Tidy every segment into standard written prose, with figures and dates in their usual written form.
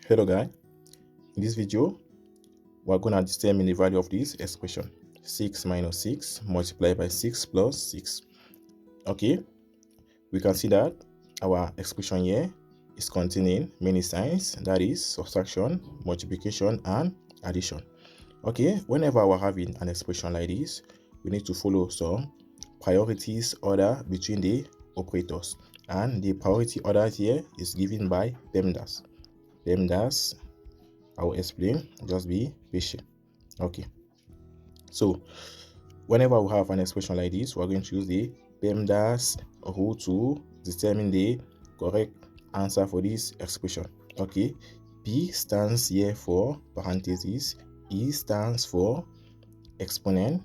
Hello guys, in this video we're going to determine the value of this expression 6 minus 6 multiplied by 6 plus 6. Okay, we can see that our expression here is containing many signs, that is subtraction, multiplication and addition. Okay, whenever we're having an expression like this, we need to follow some priorities order between the operators, and the priority order here is given by PEMDAS. PEMDAS, I will explain, just be patient. Okay, so whenever we have an expression like this, we're going to use the PEMDAS rule to determine the correct answer for this expression. Okay, P stands here for parentheses, E stands for exponent,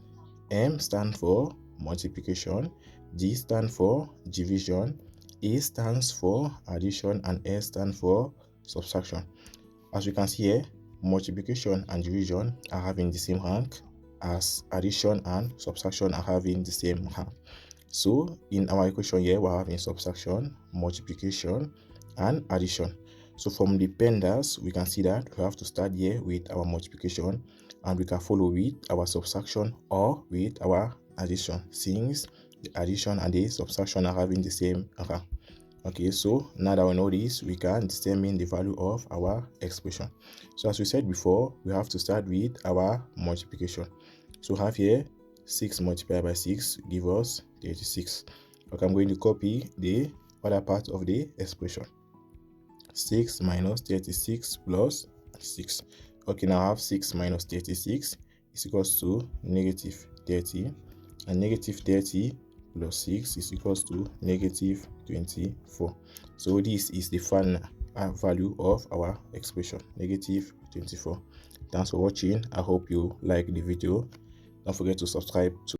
M stands for multiplication, D stands for division, A stands for addition, and S stands for subtraction. As you can see here, multiplication and division are having the same rank, as addition and subtraction are having the same rank. So in our equation here, we're having subtraction, multiplication and addition. So from the PEMDAS, we can see that we have to start here with our multiplication, and we can follow with our subtraction or with our addition, since the addition and the subtraction are having the same rank. Okay, so now that we know this, we can determine the value of our expression. So as we said before, we have to start with our multiplication. So have here 6 multiplied by 6 give us 36. Okay, I'm going to copy the other part of the expression. 6 minus 36 plus 6. Okay, now I have 6 minus 36 is equals to negative 30, and negative 30 plus 6 is equals to negative 24. So this is the final value of our expression, negative 24. Thanks for watching. I hope you like the video. Don't forget to subscribe to